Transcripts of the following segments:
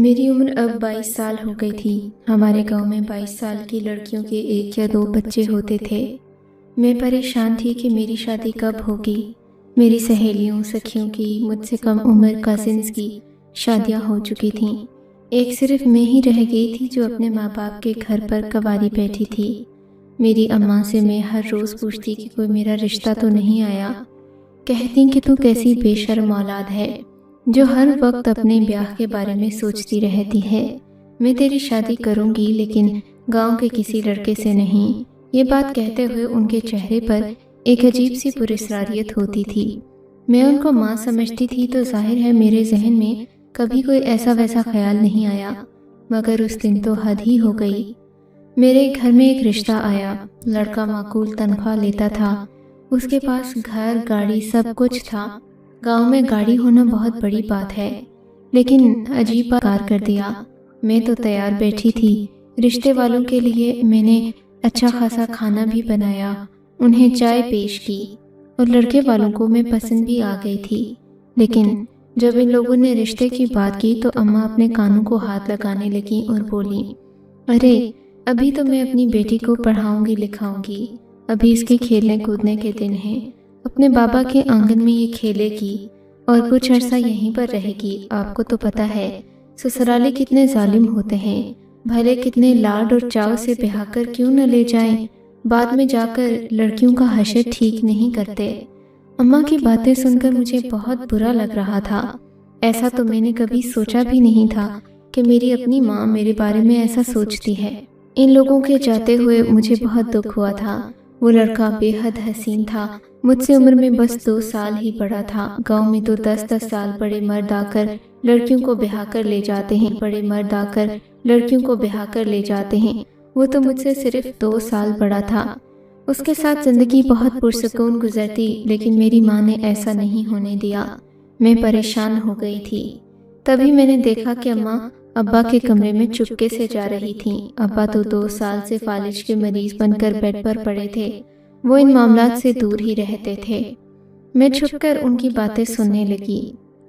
میری عمر اب 22 سال ہو گئی تھی۔ ہمارے گاؤں میں 22 سال کی لڑکیوں کے 1 یا 2 بچے ہوتے تھے۔ میں پریشان تھی کہ میری شادی کب ہوگی۔ میری سہیلیوں، سکھیوں کی، مجھ سے کم عمر کزنز کی شادیاں ہو چکی تھیں۔ ایک صرف میں ہی رہ گئی تھی جو اپنے ماں باپ کے گھر پر کنواری بیٹھی تھی۔ میری اماں سے میں ہر روز پوچھتی کہ کوئی میرا رشتہ تو نہیں آیا۔ کہتی کہ تو کیسی بے شرم اولاد ہے جو ہر وقت اپنے بیاہ کے بارے میں سوچتی رہتی ہے۔ میں تیری شادی کروں گی لیکن گاؤں کے کسی لڑکے سے نہیں۔ یہ بات کہتے ہوئے ان کے چہرے پر ایک عجیب سی پراسراریت ہوتی تھی۔ میں ان کو ماں سمجھتی تھی تو ظاہر ہے میرے ذہن میں کبھی کوئی ایسا ویسا خیال نہیں آیا، مگر اس دن تو حد ہی ہو گئی۔ میرے گھر میں ایک رشتہ آیا۔ لڑکا معقول تنخواہ لیتا تھا، اس کے پاس گھر، گاڑی، سب کچھ تھا۔ گاؤں میں گاڑی ہونا بہت بڑی بات ہے، لیکن عجیب کار کر دیا۔ میں تو تیار بیٹھی تھی۔ رشتے والوں کے لیے میں نے اچھا خاصا کھانا بھی بنایا، انہیں چائے پیش کی، اور لڑکے والوں کو میں پسند بھی آ گئی تھی۔ لیکن جب ان لوگوں نے رشتے کی بات کی تو اماں اپنے کانوں کو ہاتھ لگانے لگیں اور بولی، ارے ابھی تو میں اپنی بیٹی کو پڑھاؤں گی لکھاؤں گی، ابھی اس کے کھیلنے کودنے کے دن ہیں۔ اپنے بابا کے آنگن میں یہ کھیلے گی اور کچھ عرصہ یہیں پر رہے گی۔ آپ کو تو پتہ ہے سسرالے کتنے ظالم ہوتے ہیں، بھلے کتنے لاڈ اور چاو سے بہا کر کیوں نہ لے جائیں، بعد میں جا کر لڑکیوں کا حشر ٹھیک نہیں کرتے۔ اماں کی باتیں سن کر مجھے بہت برا لگ رہا تھا۔ ایسا تو میں نے کبھی سوچا بھی نہیں تھا کہ میری اپنی ماں میرے بارے میں ایسا سوچتی ہے۔ ان لوگوں کے جاتے ہوئے مجھے بہت دکھ ہوا تھا۔ وہ لڑکا بے حد حسین تھا، مجھ سے عمر میں بس 2 سال ہی بڑا تھا۔ گاؤں میں تو 10-10 سال بڑے مرد آ کر لڑکیوں کو بہا کر لے جاتے ہیں، بڑے مرد آ کر لڑکیوں کو بہا کر لے جاتے ہیں۔ وہ تو مجھ سے صرف 2 سال بڑا تھا۔ اس کے ساتھ زندگی بہت پرسکون گزرتی، لیکن میری ماں نے ایسا نہیں ہونے دیا۔ میں پریشان ہو گئی تھی۔ تبھی میں نے دیکھا کہ اماں ابا کے کمرے میں چپکے سے جا رہی تھیں۔ ابا تو 2 سال سے فالج کے مریض بن کر بیڈ پر پڑے تھے، وہ ان معاملات سے دور ہی رہتے تھے۔ میں چھپ کر ان کی باتیں سننے لگی۔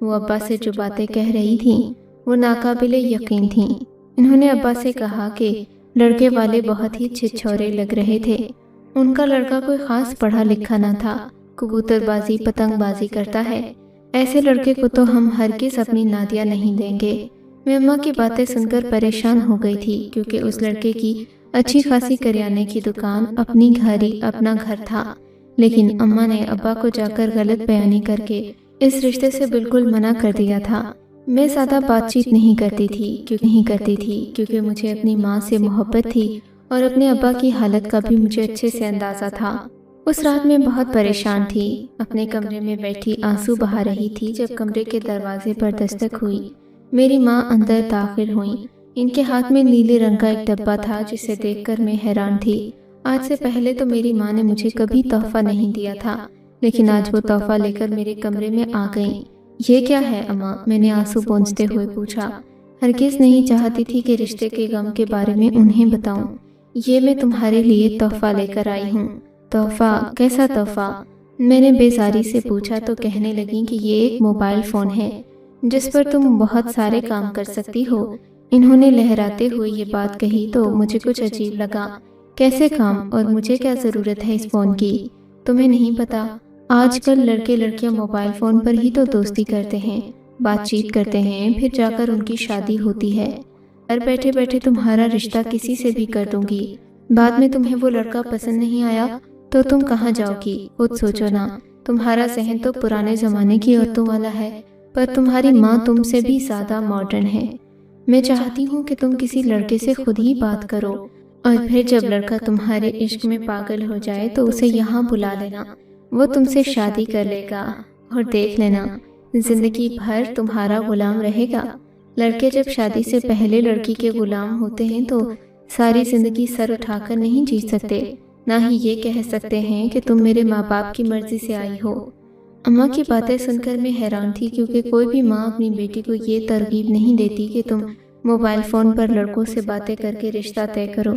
وہ ابا سے جو باتیں کہہ رہی تھیں وہ ناقابل یقین تھیں۔ انہوں نے ابا سے کہا کہ لڑکے والے بہت ہی چھچھورے لگ رہے تھے۔ ان کا لڑکا کوئی خاص پڑھا لکھا نہ تھا، کبوتر بازی پتنگ بازی کرتا ہے، ایسے لڑکے کو تو ہم ہرگز اپنی نادیہ نہیں دیں گے۔ میں اماں کی باتیں سن کر پریشان ہو گئی تھی، کیونکہ اس لڑکے کی اچھی خاصی کریانے کی دکان، اپنی گھر اپنا گھر تھا۔ لیکن اماں نے ابا کو جا کر غلط بیانی کر کے اس رشتے سے بالکل منع کر دیا تھا۔ میں زیادہ بات چیت نہیں کرتی تھی کیونکہ مجھے اپنی ماں سے محبت تھی اور اپنے ابا کی حالت کا بھی مجھے اچھے سے اندازہ تھا۔ اس رات میں بہت پریشان تھی، اپنے کمرے میں بیٹھی آنسو بہا رہی تھی جب کمرے کے دروازے پر دستک ہوئی۔ میری ماں اندر داخل ہوئیں۔ ان کے ہاتھ میں نیلے رنگ کا ایک ڈبہ تھا جسے دیکھ کر میں حیران تھی۔ آج سے پہلے تو میری ماں نے مجھے کبھی تحفہ نہیں دیا تھا، لیکن آج وہ تحفہ لے کر میرے کمرے میں آ گئیں۔ یہ کیا ہے اماں؟ میں نے آنسو پونچھتے ہوئے پوچھا۔ ہرگز نہیں چاہتی تھی کہ رشتے کے غم کے بارے میں انہیں بتاؤں۔ یہ میں تمہارے لیے تحفہ لے کر آئی ہوں۔ تحفہ؟ کیسا تحفہ؟ میں نے بیزاری سے پوچھا تو کہنے لگیں کہ یہ ایک موبائل فون ہے جس پر تم بہت سارے کام کر سکتی ہو۔ انہوں نے لہراتے ہوئے یہ بات کہی تو مجھے کچھ عجیب لگا۔ کیسے کام؟ اور مجھے کیا ضرورت ہے اس فون کی؟ تمہیں نہیں پتا، آج کل لڑکے لڑکیاں موبائل فون پر ہی تو دوستی کرتے ہیں، بات چیت کرتے ہیں، پھر جا کر ان کی شادی ہوتی ہے۔ گھر بیٹھے بیٹھے تمہارا رشتہ کسی سے بھی کر دوں گی، بعد میں تمہیں وہ لڑکا پسند نہیں آیا تو تم کہاں جاؤ گی؟ خود سوچو نا۔ تمہارا ذہن تو پرانے زمانے کی عورتوں والا ہے، پر تمہاری ماں تم سے بھی زیادہ ماڈرن ہے۔ میں چاہتی ہوں کہ تم کسی لڑکے سے خود ہی بات کرو، اور پھر جب لڑکا تمہارے عشق میں پاگل ہو جائے تو اسے یہاں بلا لینا، وہ تم سے شادی کر لے گا، اور دیکھ لینا زندگی بھر تمہارا غلام رہے گا۔ لڑکے جب شادی سے پہلے لڑکی کے غلام ہوتے ہیں تو ساری زندگی سر اٹھا کر نہیں جی سکتے، نہ ہی یہ کہہ سکتے ہیں کہ تم میرے ماں باپ کی مرضی سے آئی ہو۔ اماں کی باتیں سن کر میں حیران تھی، کیونکہ کوئی بھی ماں اپنی بیٹی کو یہ ترغیب نہیں دیتی کہ تم موبائل فون پر لڑکوں سے باتیں کر کے رشتہ طے کرو،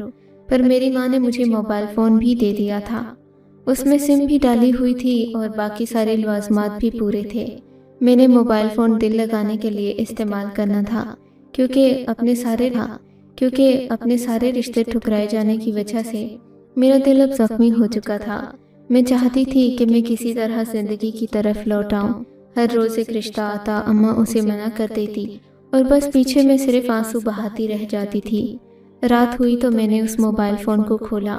پر میری ماں نے مجھے موبائل فون بھی دے دیا تھا۔ اس میں سم بھی ڈالی ہوئی تھی اور باقی سارے لوازمات بھی پورے تھے۔ میں نے موبائل فون دل لگانے کے لیے استعمال کرنا تھا، کیونکہ اپنے سارے رشتے ٹھکرائے جانے کی وجہ سے میرا دل اب زخمی ہو چکا تھا۔ میں چاہتی تھی کہ میں کسی طرح زندگی کی طرف لوٹ آؤں۔ ہر روز ایک رشتہ آتا، اماں اسے منع کر دیتی اور بس پیچھے میں صرف آنسو بہاتی رہ جاتی تھی۔ رات ہوئی تو میں نے اس موبائل فون کو کھولا۔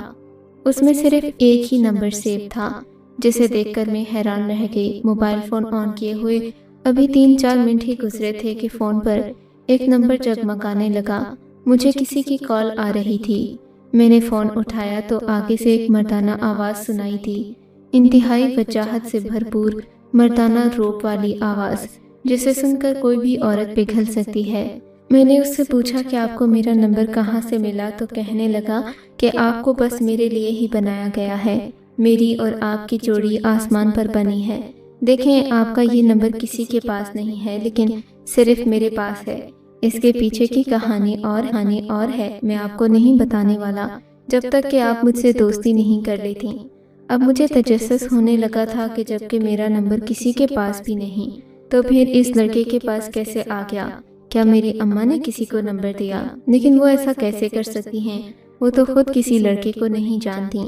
اس میں صرف ایک ہی نمبر سیو تھا، جسے دیکھ کر میں حیران رہ گئی۔ موبائل فون آن کیے ہوئے ابھی 3-4 منٹ ہی گزرے تھے کہ فون پر ایک نمبر جگمگانے لگا۔ مجھے کسی کی کال آ رہی تھی۔ میں نے فون اٹھایا تو آگے سے ایک مردانہ آواز سنائی دی، انتہائی وجاہت سے بھرپور مردانہ روپ والی آواز، جسے سن کر کوئی بھی عورت پگھل سکتی ہے۔ میں نے اس سے پوچھا کہ آپ کو میرا نمبر کہاں سے ملا، تو کہنے لگا کہ آپ کو بس میرے لیے ہی بنایا گیا ہے۔ میری اور آپ کی جوڑی آسمان پر بنی ہے۔ دیکھیں، آپ کا یہ نمبر کسی کے پاس نہیں ہے، لیکن صرف میرے پاس ہے۔ اس کے پیچھے کی کہانی اور ہے، میں آپ کو نہیں بتانے والا جب تک کہ آپ مجھ سے دوستی نہیں کر لیتی۔ اب مجھے تجسس ہونے لگا تھا کہ جبکہ میرا نمبر کسی کے پاس بھی نہیں، تو پھر اس لڑکے کے پاس کیسے آ گیا؟ کیا میری اماں نے کسی کو نمبر دیا؟ لیکن وہ ایسا کیسے کر سکتی ہیں؟ وہ تو خود کسی لڑکے کو نہیں جانتی۔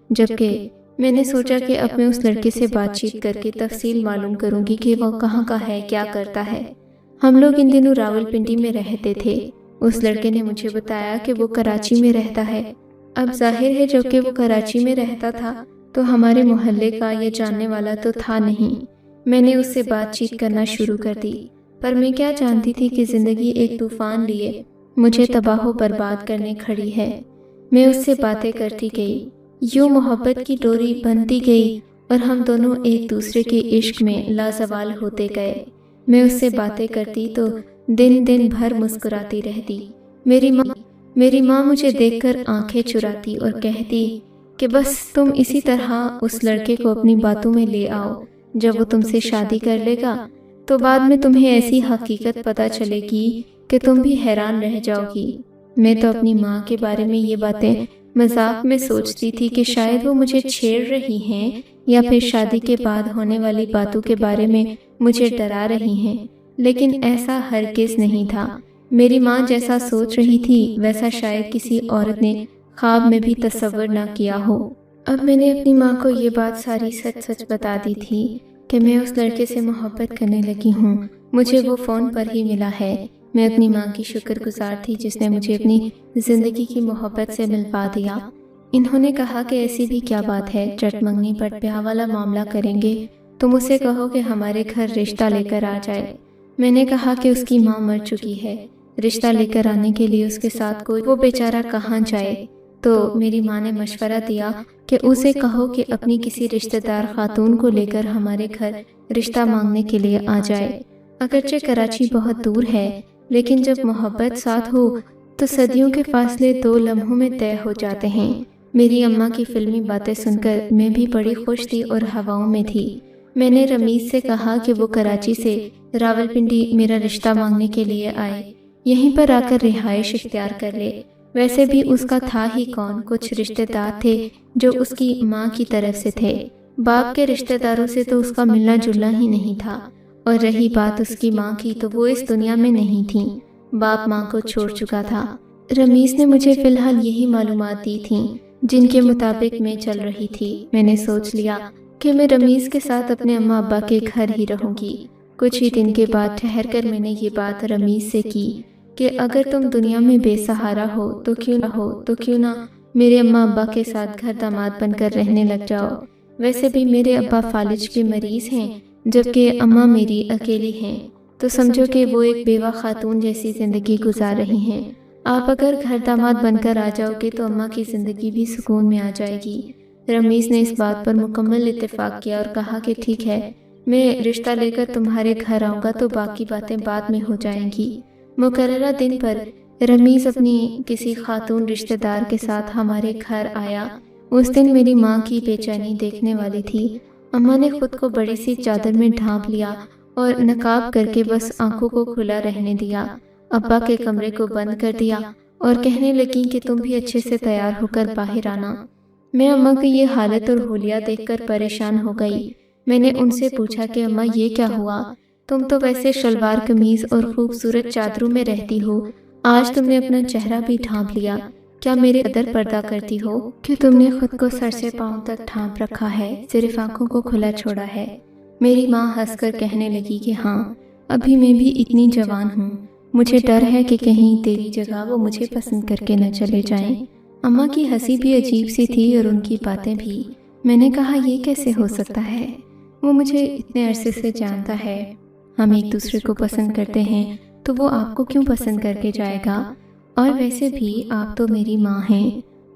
جبکہ میں نے سوچا کہ اب میں اس لڑکے سے بات چیت کر کے تفصیل معلوم کروں گی کہ وہ کہاں کا ہے، کیا کرتا ہے۔ ہم لوگ ان دنوں راولپنڈی میں رہتے تھے۔ اس لڑکے نے مجھے بتایا کہ وہ کراچی میں رہتا ہے۔ اب ظاہر ہے جب کہ وہ کراچی میں رہتا تھا تو ہمارے محلے کا یا جاننے والا تو تھا نہیں۔ میں نے اس سے بات چیت کرنا شروع کر دی، پر میں کیا جانتی تھی کہ زندگی ایک طوفان لیے مجھے تباہ و برباد کرنے کھڑی ہے۔ میں اس سے باتیں کرتی گئی، یوں محبت کی ڈوری بنتی گئی اور ہم دونوں ایک دوسرے کے عشق میں لازوال ہوتے گئے۔ میں اس سے باتیں کرتی تو دن بھر مسکراتی رہتی۔ میری ماں مجھے دیکھ کر آنکھیں چراتی اور کہتی کہ بس تم اسی طرح اس لڑکے کو اپنی باتوں میں لے آؤ، جب وہ تم سے شادی کر لے گا تو بعد میں تمہیں ایسی حقیقت پتہ چلے گی کہ تم بھی حیران رہ جاؤ گی۔ میں تو اپنی ماں کے بارے میں یہ باتیں مذاق میں سوچتی تھی کہ شاید وہ مجھے چھیڑ رہی ہیں یا پھر شادی کے بعد ہونے والی باتوں کے بارے میں مجھے ڈرا رہی ہیں، لیکن ایسا ہرگز نہیں تھا۔ میری ماں جیسا سوچ رہی تھی ویسا شاید کسی عورت نے خواب میں بھی تصور نہ کیا ہو۔ اب میں نے اپنی ماں کو یہ بات ساری سچ بتا دی تھی کہ میں اس لڑکے سے محبت کرنے لگی ہوں۔ مجھے وہ فون پر ہی ملا ہے۔ میں اپنی ماں کی شکر گزار تھی جس نے مجھے اپنی زندگی کی محبت سے ملوا دیا۔ انہوں نے کہا کہ ایسی بھی کیا بات ہے، چٹ منگنی پٹ بیاہ والا معاملہ کریں گے، تم اسے کہو کہ ہمارے گھر رشتہ لے کر آ جائے۔ میں نے کہا کہ اس کی ماں مر چکی ہے، رشتہ لے کر آنے کے لیے اس کے ساتھ کوئی وہ بیچارہ کہاں جائے؟ تو میری ماں نے مشورہ دیا کہ اسے کہو کہ اپنی کسی رشتہ دار خاتون کو لے کر ہمارے گھر رشتہ مانگنے کے لیے آ جائے۔ اگرچہ کراچی بہت دور ہے، لیکن جب محبت ساتھ ہو تو صدیوں کے فاصلے 2 لمحوں میں طے ہو جاتے ہیں۔ میری اماں کی فلمی باتیں سن کر میں بھی بڑی خوش تھی اور ہواؤں میں تھی۔ میں نے رمیز سے کہا کہ وہ کراچی سے راولپنڈی میرا رشتہ مانگنے کے لیے آئے، یہیں پر آ کر رہائش اختیار کر لے۔ ویسے بھی اس کا تھا ہی کون، کچھ رشتہ دار تھے جو اس کی ماں کی طرف سے تھے، باپ کے رشتہ داروں سے تو اس کا ملنا جلنا ہی نہیں تھا۔ اور رہی بات اس کی ماں کی تو وہ اس دنیا میں نہیں تھیں، باپ ماں کو چھوڑ چکا تھا۔ رمیز نے مجھے فی الحال یہی معلومات دی تھیں جن کے مطابق میں چل رہی تھی۔ میں نے سوچ لیا کہ میں رمیز کے ساتھ اپنے اماں ابا کے گھر ہی رہوں گی۔ کچھ ہی دن کے بعد ٹھہر کر میں نے یہ بات رمیز سے کی کہ اگر تم دنیا میں بے سہارا ہو تو کیوں نہ میرے اماں ابا کے ساتھ گھر داماد بن کر رہنے لگ جاؤ۔ ویسے بھی میرے ابا فالج کے مریض ہیں، جبکہ اماں میری اکیلی ہیں، تو سمجھو کہ وہ ایک بیوہ خاتون جیسی زندگی گزار رہی ہیں۔ آپ اگر گھر داماد بن کر آ جاؤ گے تو اماں کی زندگی بھی سکون میں آ جائے گی۔ رمیز نے اس بات پر مکمل اتفاق کیا اور کہا کہ ٹھیک ہے، میں رشتہ لے کر تمہارے گھر آؤں گا تو باقی باتیں بعد میں ہو جائیں گی۔ مقررہ دن پر رمیز اپنی کسی خاتون رشتہ دار کے ساتھ ہمارے گھر آیا۔ اس دن میری ماں کی بے چینی دیکھنے والی تھی۔ اماں نے خود کو بڑی سی چادر میں ڈھانپ لیا اور نقاب کر کے بس آنکھوں کو کھلا رہنے دیا۔ ابا کے کمرے کو بند کر دیا اور کہنے لگیں کہ تم بھی اچھے سے تیار ہو کر باہر آنا۔ میں اماں کی یہ حالت اور حولیہ دیکھ کر پریشان ہو گئی۔ میں نے ان سے پوچھا کہ اماں یہ کیا ہوا؟ تم تو ویسے شلوار قمیض اور خوبصورت چادروں میں رہتی ہو، آج تم نے اپنا چہرہ بھی ڈھانپ لیا، کیا میرے قدر پردہ کرتی ہو کہ تم نے خود کو سر سے پاؤں تک ڈھانپ رکھا ہے، صرف آنکھوں کو کھلا چھوڑا ہے؟ میری ماں ہنس کر کہنے لگی کہ ہاں، ابھی میں بھی اتنی جوان ہوں، مجھے ڈر ہے کہ کہیں تیری جگہ وہ مجھے پسند کر کے نہ چلے جائیں۔ اماں کی ہنسی بھی عجیب سی تھی اور ان کی باتیں بھی۔ میں نے کہا یہ کیسے ہو سکتا ہے، وہ مجھے اتنے عرصے سے جانتا ہے، ہم ایک دوسرے کو پسند کرتے ہیں تو وہ آپ کو کیوں پسند کر کے جائے گا؟ اور ویسے بھی آپ تو میری ماں ہیں۔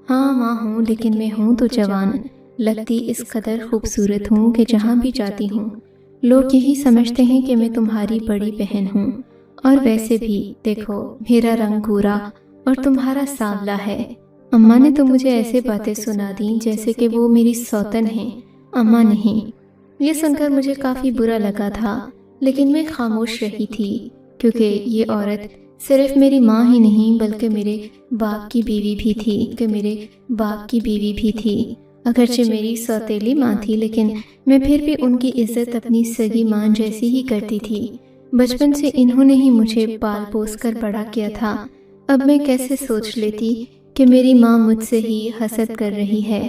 ہاں ماں ہوں، لیکن میں ہوں تو جوان، لگتی اس قدر خوبصورت ہوں کہ جہاں بھی جاتی ہوں لوگ یہی سمجھتے ہیں کہ میں تمہاری بڑی بہن ہوں۔ اور ویسے بھی دیکھو، میرا رنگ گورا اور تمہارا سانولا ہے۔ اماں نے تو مجھے ایسے باتیں سنا دیں جیسے کہ وہ میری سوتن ہیں، اماں نہیں۔ یہ سن کر مجھے کافی برا لگا تھا، لیکن میں خاموش رہی تھی، کیونکہ یہ عورت صرف میری ماں ہی نہیں بلکہ میرے باپ کی بیوی بھی تھی۔ اگرچہ میری سوتیلی ماں تھی، لیکن میں پھر بھی ان کی عزت اپنی سگی ماں جیسی ہی کرتی تھی۔ بچپن سے انہوں نے ہی مجھے پال پوس کر بڑا کیا تھا۔ اب میں کیسے سوچ لیتی کہ میری ماں مجھ سے ہی حسد کر رہی ہے۔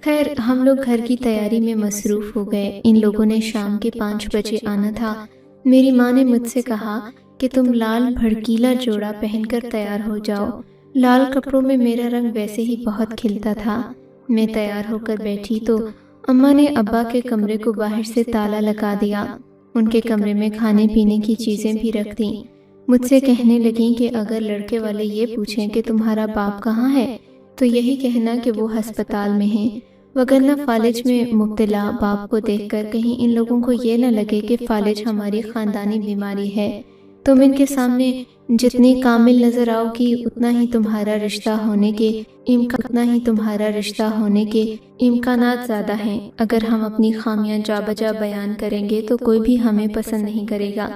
خیر، ہم لوگ گھر کی تیاری میں مصروف ہو گئے۔ ان لوگوں نے شام کے 5 بجے آنا تھا۔ میری ماں نے مجھ سے کہا کہ تم لال بھڑکیلا جوڑا پہن کر تیار ہو جاؤ۔ لال کپڑوں میں میرا رنگ ویسے ہی بہت کھلتا تھا۔ میں تیار ہو کر بیٹھی تو اماں نے ابا کے کمرے کو باہر سے تالا لگا دیا۔ ان کے کمرے میں کھانے پینے کی چیزیں بھی رکھ دیں۔ مجھ سے کہنے لگیں کہ اگر لڑکے والے یہ پوچھیں کہ تمہارا باپ کہاں ہے تو یہی کہنا کہ وہ ہسپتال میں ہیں، وگرنہ فالج میں مبتلا باپ کو دیکھ کر کہیں ان لوگوں کو یہ نہ لگے کہ فالج ہماری خاندانی بیماری ہے۔ تم ان کے سامنے جتنی کامل نظر آؤ گی اتنا ہی تمہارا رشتہ ہونے کے امکانات زیادہ ہیں۔ اگر ہم اپنی خامیاں جا بجا بیان کریں گے تو کوئی بھی ہمیں پسند نہیں کرے گا۔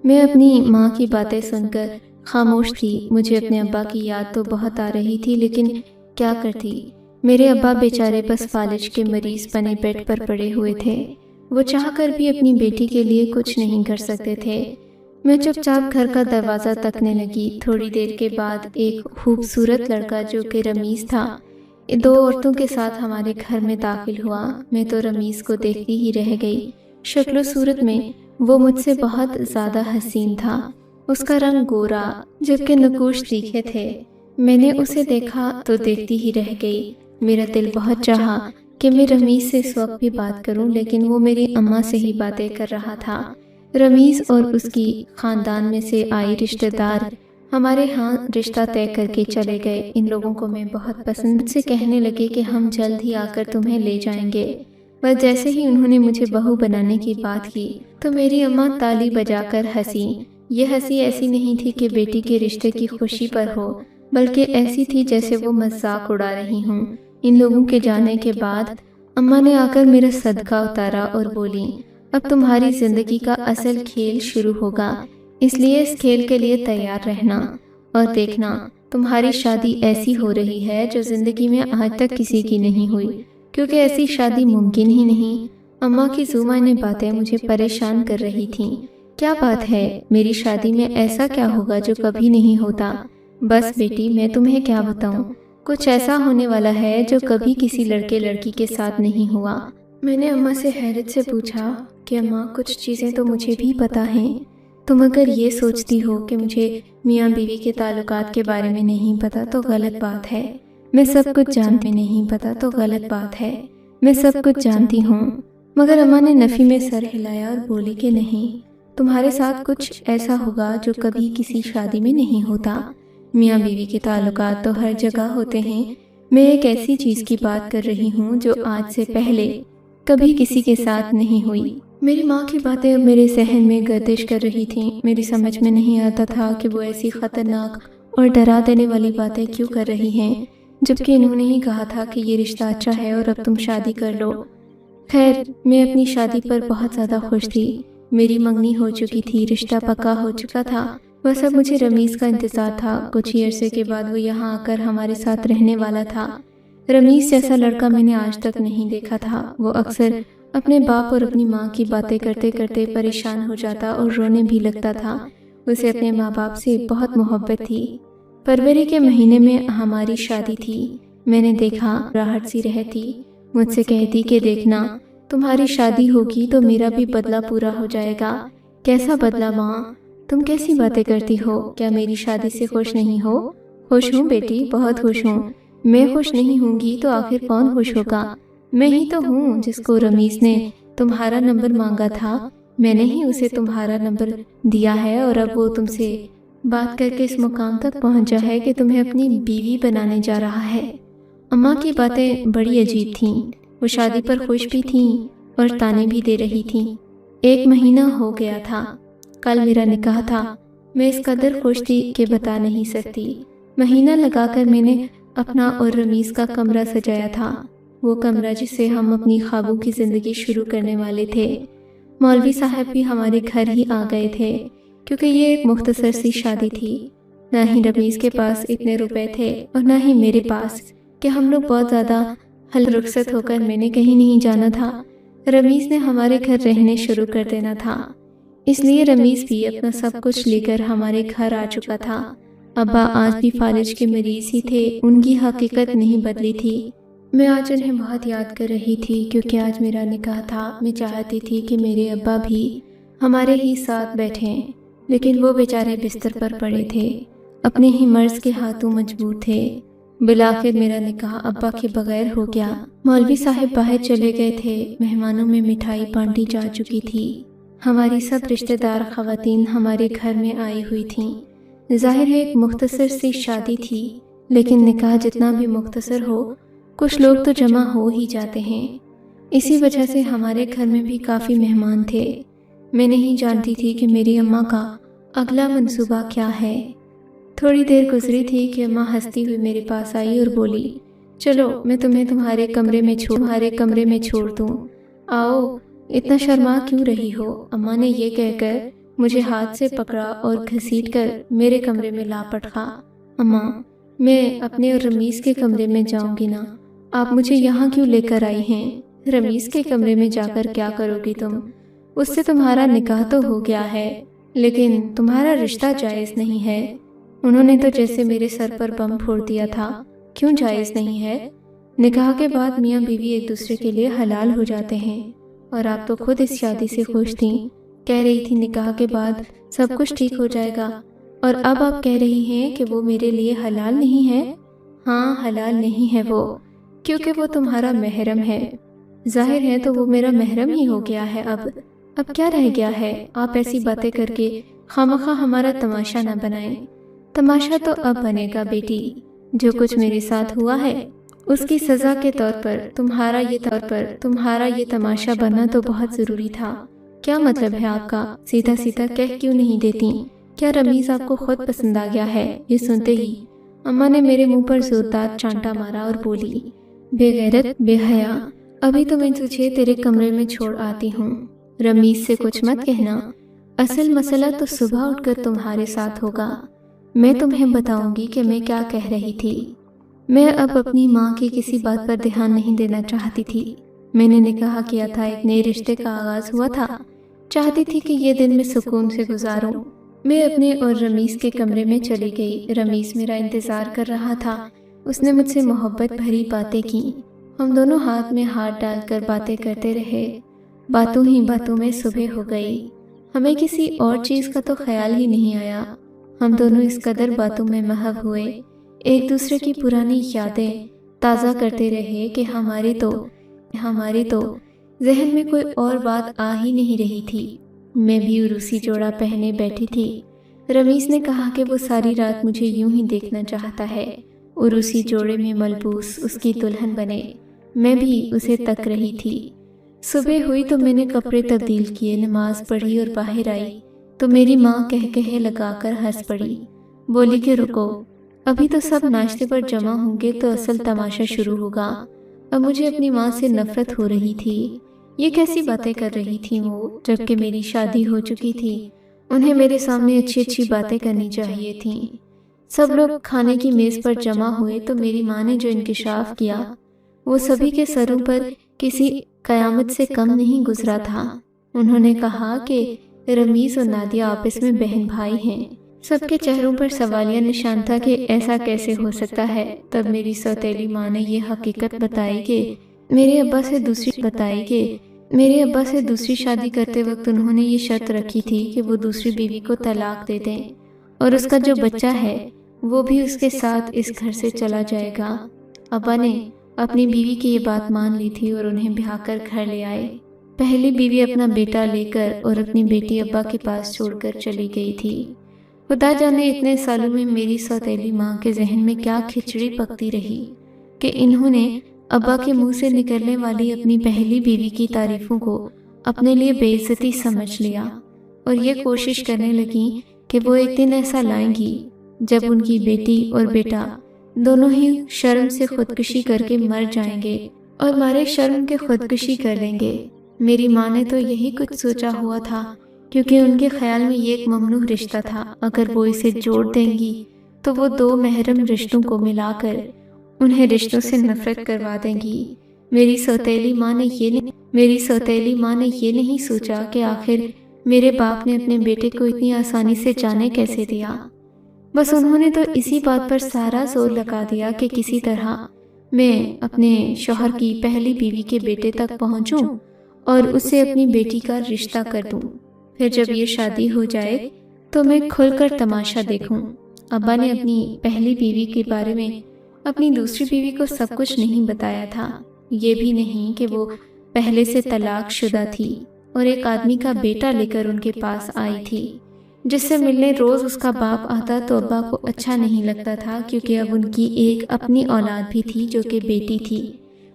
میں اپنی ماں کی باتیں سن کر خاموش تھی۔ مجھے اپنے ابا کی یاد تو بہت آ رہی تھی، لیکن کیا کرتی؟ میرے ابا بیچارے بس فالج کے مریض بنے بیڈ پر پڑے ہوئے تھے۔ وہ چاہ کر بھی اپنی بیٹی کے لیے کچھ نہیں کر سکتے تھے۔ میں چپ چاپ گھر کا دروازہ تکنے لگی۔ تھوڑی دیر کے بعد ایک خوبصورت لڑکا جو کہ رمیز تھا 2 عورتوں کے ساتھ ہمارے گھر میں داخل ہوا۔ میں تو رمیز کو دیکھتی ہی رہ گئی۔ شکل و صورت میں وہ مجھ سے بہت زیادہ حسین تھا۔ اس کا رنگ گورا جبکہ نقوش تیکھے تھے۔ میں نے اسے دیکھا تو دیکھتی ہی رہ گئی۔ میرا دل بہت چاہا کہ میں رمیز سے اس وقت بھی بات کروں، لیکن وہ میری اماں سے ہی باتیں کر رہا تھا۔ رمیز اور اس کی خاندان میں سے آئی رشتہ دار ہمارے ہاں رشتہ طے کر کے چلے گئے۔ ان لوگوں کو میں بہت پسند سے کہنے لگے کہ ہم جلد ہی آ کر تمہیں لے جائیں گے۔ بس جیسے ہی انہوں نے مجھے بہو بنانے کی بات کی تو میری اماں تالی بجا کر ہنسی۔ یہ ہنسی ایسی نہیں تھی کہ بیٹی کے رشتے کی خوشی پر ہو، بلکہ ایسی تھی جیسے وہ مذاق اڑا رہی ہوں۔ ان لوگوں کے جانے کے بعد اماں نے آ کر میرا صدقہ اتارا اور بولی، اب تمہاری زندگی کا اصل کھیل شروع ہوگا، اس لیے اس کھیل کے لیے تیار رہنا اور دیکھنا تمہاری شادی ایسی ہو رہی ہے جو زندگی میں آج تک کسی کی نہیں ہوئی، کیونکہ ایسی شادی ممکن ہی نہیں۔ اماں کی ذومعنی باتیں مجھے پریشان کر رہی تھیں۔ کیا بات ہے، میری شادی میں ایسا کیا ہوگا جو کبھی نہیں ہوتا؟ بس بیٹی، میں تمہیں کیا بتاؤں، کچھ ایسا ہونے والا ہے جو کبھی کسی لڑکے لڑکی کے ساتھ نہیں ہوا۔ میں نے اماں سے حیرت سے پوچھا کہ اماں، کچھ چیزیں تو مجھے بھی پتا ہیں، تم اگر یہ سوچتی ہو کہ مجھے میاں بیوی کے تعلقات کے بارے میں نہیں پتا تو غلط بات ہے۔ میں سب کچھ جانتی نہیں پتا تو غلط بات ہے، میں سب کچھ جانتی ہوں۔ مگر اماں نے نفی میں سر ہلایا اور بولی کہ نہیں، تمہارے ساتھ کچھ ایسا ہوگا جو کبھی کسی شادی میں نہیں ہوتا۔ میاں بیوی کے تعلقات تو ہر جگہ ہوتے ہیں، میں ایک ایسی چیز کی بات کر رہی ہوں جو آج سے پہلے کبھی کسی کے ساتھ نہیں ہوئی۔ میری ماں کی باتیں اب میرے ذہن میں گردش کر رہی تھیں۔ میری سمجھ میں نہیں آتا تھا کہ وہ ایسی خطرناک اور ڈرا دینے والی باتیں کیوں کر رہی ہیں، جبکہ انہوں نے ہی کہا تھا کہ یہ رشتہ اچھا ہے اور اب تم شادی کر لو۔ خیر، میں اپنی شادی پر بہت زیادہ خوش تھی۔ میری منگنی ہو چکی تھی، رشتہ پکا ہو چکا تھا، بس اب مجھے رمیز کا انتظار تھا۔ کچھ ہی عرصے کے بعد وہ یہاں آ کر ہمارے ساتھ رہنے والا تھا۔ رمیز جیسا لڑکا میں نے آج تک نہیں دیکھا تھا۔ وہ اکثر اپنے باپ اور اپنی ماں کی باتیں کرتے کرتے پریشان ہو جاتا اور رونے بھی لگتا تھا۔ اسے اپنے ماں باپ سے بہت محبت تھی۔ فروری کے مہینے میں ہماری شادی تھی۔ میں نے دیکھا راحت سی رہتی، مجھ سے کہتی کہ دیکھنا تمہاری شادی ہوگی تو میرا بھی بدلہ پورا ہو جائے گا۔ کیسا بدلہ ماں؟ تم کیسی باتیں کرتی ہو؟ کیا میری شادی سے خوش نہیں ہو؟ خوش ہوں بیٹی، بہت خوش ہوں۔ میں خوش نہیں ہوں گی تو آخر کون خوش ہوگا؟ میں ہی تو ہوں جس کو رمیز نے تمہارا نمبر مانگا تھا۔ میں نے ہی اسے تمہارا نمبر دیا ہے اور اب وہ تم سے بات کر کے اس مقام تک پہنچا ہے کہ تمہیں اپنی بیوی بنانے جا رہا ہے۔ اماں کی باتیں بڑی عجیب تھیں۔ وہ شادی پر خوش بھی تھیں اور تانے بھی دے رہی تھیں۔ 1 مہینہ ہو گیا تھا، کل میرا نکاح تھا۔ میں اس قدر خوش تھی کہ بتا نہیں سکتی۔ مہینہ لگا کر میں نے اپنا اور رمیز کا کمرہ سجایا تھا، وہ کمرہ جس سے ہم اپنی خوابوں کی زندگی شروع کرنے والے تھے۔ مولوی صاحب بھی ہمارے گھر ہی آ گئے تھے کیونکہ یہ ایک مختصر سی شادی تھی۔ نہ ہی رمیز کے پاس اتنے روپے تھے اور نہ ہی میرے پاس کہ ہم لوگ بہت زیادہ رخصت ہو کر میں نے کہیں نہیں جانا تھا۔ رمیز نے ہمارے گھر رہنے شروع کر دینا تھا، اس لیے رمیز بھی اپنا سب کچھ لے کر ہمارے گھر آ چکا تھا۔ ابا آج بھی فالج کے مریض ہی تھے، ان کی حقیقت نہیں بدلی تھی۔ میں آج انہیں بہت یاد کر رہی تھی کیونکہ آج میرا نکاح تھا۔ میں چاہتی تھی کہ میرے ابا بھی ہمارے ہی ساتھ بیٹھیں، لیکن وہ بیچارے بستر پر پڑے تھے، اپنے ہی مرض کے ہاتھوں مجبور تھے۔ بالآخر میرا نکاح ابا کے بغیر ہو گیا۔ مولوی صاحب باہر چلے گئے تھے، مہمانوں میں مٹھائی بانٹی جا چکی تھی۔ ہماری سب رشتہ دار خواتین ہمارے گھر میں آئی ہوئی تھیں۔ ظاہر ہے ایک مختصر سی شادی تھی، لیکن نکاح جتنا بھی مختصر ہو، کچھ لوگ تو جمع ہو ہی جاتے ہیں۔ اسی وجہ سے ہمارے گھر میں بھی کافی مہمان تھے۔ میں نہیں جانتی تھی کہ میری اماں کا اگلا منصوبہ کیا ہے۔ تھوڑی دیر گزری تھی کہ اماں ہنستی ہوئی میرے پاس آئی اور بولی، چلو میں تمہیں تمہارے کمرے میں چھوڑ دوں، آؤ، اتنا شرما کیوں رہی ہو؟ اماں نے یہ کہہ کر مجھے ہاتھ سے پکڑا اور گھسیٹ کر میرے کمرے میں لا پٹکا۔ اماں، میں اپنے اور رمیز کے کمرے میں جاؤں گی نا، آپ مجھے یہاں کیوں لے کر آئی ہیں؟ رمیز کے کمرے میں جا کر کیا کرو گی تم؟ اس سے تمہارا نکاح تو ہو گیا ہے، لیکن تمہارا رشتہ جائز نہیں ہے۔ انہوں نے تو جیسے میرے سر پر بم پھوڑ دیا تھا۔ کیوں جائز نہیں ہے؟ نکاح کے بعد میاں بیوی ایک دوسرے کے لیے حلال ہو جاتے ہیں، اور آپ تو خود اس شادی سے خوش تھیں، کہہ رہی تھی نکاح کے بعد سب کچھ ٹھیک ہو جائے گا، اور اب آپ کہہ رہی ہیں کہ وہ میرے لیے حلال نہیں ہے۔ ہاں، حلال نہیں ہے وہ، کیونکہ وہ تمہارا محرم ہے۔ ظاہر ہے تو وہ میرا محرم ہی ہو گیا ہے۔ اب کیا رہ گیا ہے؟ آپ ایسی باتیں کر کے خامخواہ ہمارا تماشا نہ بنائیں۔ تماشا تو اب بنے گا بیٹی، جو کچھ میرے ساتھ ہوا ہے اس کی سزا کے طور پر تمہارا یہ تماشا بننا تو بہت ضروری تھا۔ کیا مطلب ہے آپ کا؟ سیدھا سیدھا کہہ کیوں نہیں دیتی؟ کیا رمیز آپ کو خود پسند آ گیا ہے؟ یہ سنتے ہی اماں نے میرے منہ پر زوردار چانٹا مارا اور بولی، بے غیرت، بے حیا، ابھی تو میں تجھے تیرے کمرے میں چھوڑ آتی ہوں، رمیز سے کچھ مت کہنا، اصل مسئلہ تو صبح اٹھ کر تمہارے ساتھ ہوگا۔ میں تمہیں بتاؤں گی کہ میں کیا کہہ رہی تھی۔ میں اب اپنی ماں کی کسی بات پر دھیان نہیں دینا چاہتی تھی۔ میں نے نکاح کیا تھا، ایک نئے رشتے کا آغاز ہوا تھا، چاہتی تھی کہ یہ دن میں سکون سے گزاروں۔ میں اپنے اور رمیز کے کمرے میں چلی گئی۔ رمیز میرا انتظار کر رہا تھا، اس نے مجھ سے محبت بھری باتیں کی۔ ہم دونوں ہاتھ میں ہاتھ ڈال کر باتیں کرتے رہے۔ باتوں ہی باتوں میں صبح ہو گئی، ہمیں کسی اور چیز کا تو خیال ہی نہیں آیا۔ ہم دونوں اس قدر باتوں میں محو ہوئے، ایک دوسرے کی پرانی یادیں تازہ کرتے رہے کہ ہماری تو ذہن میں کوئی اور بات آ ہی نہیں رہی تھی۔ میں بھی عروسی جوڑا پہنے بیٹھی تھی۔ رمیز نے کہا کہ وہ ساری رات مجھے یوں ہی دیکھنا چاہتا ہے، عروسی جوڑے میں ملبوس اس کی دلہن بنے۔ میں بھی اسے تک رہی تھی۔ صبح ہوئی تو میں نے کپڑے تبدیل کیے، نماز پڑھی اور باہر آئی تو میری ماں کہے لگا کر ہنس پڑی، بولی کہ رکو، ابھی تو سب ناشتے پر جمع ہوں گے تو اصل تماشا شروع ہوگا۔ اب مجھے اپنی ماں سے نفرت ہو رہی تھی۔ یہ کیسی باتیں کر رہی تھی وہ، جبکہ میری شادی ہو چکی تھی۔ انہیں میرے سامنے اچھی اچھی باتیں کرنی چاہیے تھیں۔ سب لوگ کھانے کی میز پر جمع ہوئے تو میری ماں نے جو انکشاف کیا وہ سبھی کے سروں پر کسی قیامت سے کم نہیں گزرا تھا۔ انہوں نے کہا کہ رمیز اور نادیہ آپس میں بہن بھائی ہیں۔ سب کے چہروں پر سوالیہ نشان تھا کہ ایسا کیسے ہو سکتا ہے۔ تب میری سوتیلی ماں نے یہ حقیقت بتائی کہ میرے ابا سے دوسری شادی کرتے وقت انہوں نے یہ شرط رکھی تھی کہ وہ دوسری بیوی کو طلاق دے دیں اور اس کا جو بچہ ہے وہ بھی اس کے ساتھ اس گھر سے چلا جائے گا۔ ابا نے اپنی بیوی کی یہ بات مان لی تھی اور انہیں بہا کر گھر لے آئے۔ پہلی بیوی اپنا بیٹا لے کر اور اپنی بیٹی ابا کے پاس چھوڑ کر چلی گئی تھی۔ خدا جانے اتنے سالوں میں میری سوتیلی ماں کے ذہن میں کیا کھچڑی پکتی رہی کہ انہوں نے ابا کے منہ سے نکلنے والی اپنی پہلی بیوی کی تعریفوں کو اپنے لیے بے عزتی سمجھ لیا اور یہ کوشش کرنے لگی کہ وہ ایک دن ایسا لائیں گی جب ان کی بیٹی اور بیٹا دونوں ہی شرم سے خودکشی کر کے مر جائیں گے اور مارے شرم کے خودکشی کر لیں گے۔ میری ماں نے تو یہی کچھ سوچا ہوا تھا، کیونکہ ان کے خیال میں یہ ایک ممنوع رشتہ تھا۔ اگر وہ اسے جوڑ دیں گی تو وہ دو محرم رشتوں کو ملا کر انہیں رشتوں سے نفرت کروا دیں گی۔ میری سوتیلی ماں نے یہ نہیں سوچا کہ آخر میرے باپ نے اپنے بیٹے کو اتنی آسانی سے جانے کیسے دیا۔ بس انہوں نے تو اسی بات پر سارا زور لگا دیا کہ کسی طرح میں اپنے شوہر کی پہلی بیوی کے بیٹے تک پہنچوں اور اس سے اپنی بیٹی کا رشتہ کر دوں۔ پھر جب یہ شادی ہو جائے تو میں کھل کر تماشا دیکھوں۔ ابا نے اپنی پہلی بیوی کے بارے میں اپنی دوسری بیوی کو سب کچھ نہیں بتایا تھا، یہ بھی نہیں کہ وہ پہلے سے طلاق شدہ تھی اور ایک آدمی کا بیٹا لے کر ان کے پاس آئی تھی، جس سے ملنے روز اس کا باپ آتا تو ابا کو اچھا نہیں لگتا تھا، کیونکہ اب ان کی ایک اپنی اولاد بھی تھی جو کہ بیٹی تھی۔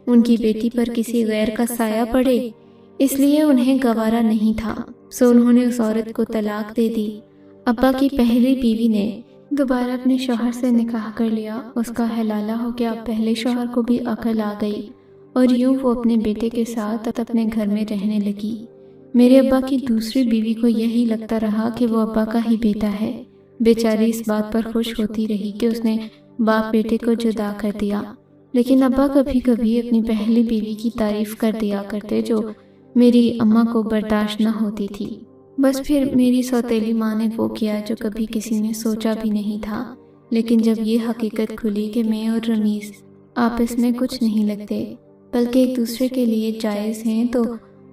ان کی بیٹی پر کسی غیر کا سایہ پڑے اس لیے انہیں گوارا نہیں تھا، سو انہوں نے اس عورت کو طلاق دے دی۔ ابا کی پہلی بیوی نے دوبارہ اپنے شوہر سے نکاح کر لیا۔ اس کا حلالہ ہو گیا، پہلے شوہر کو بھی عقل آ گئی اور یوں وہ اپنے بیٹے کے ساتھ اپنے گھر میں رہنے لگی۔ میرے ابا کی دوسری بیوی کو یہی لگتا رہا کہ وہ ابا کا ہی بیٹا ہے۔ بیچاری اس بات پر خوش ہوتی رہی کہ اس نے باپ بیٹے کو جدا کر دیا، لیکن ابا کبھی کبھی اپنی پہلی بیوی کی تعریف کر دیا کرتے جو میری اماں کو برداشت نہ ہوتی تھی۔ بس پھر میری سوتیلی ماں نے وہ کیا جو کبھی کسی نے سوچا بھی نہیں تھا۔ لیکن جب یہ حقیقت کھلی کہ میں اور رمیز آپس میں کچھ نہیں لگتے بلکہ ایک دوسرے کے لیے جائز ہیں، تو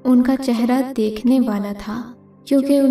ان کا چہرہ دیکھنے والا تھا، کیونکہ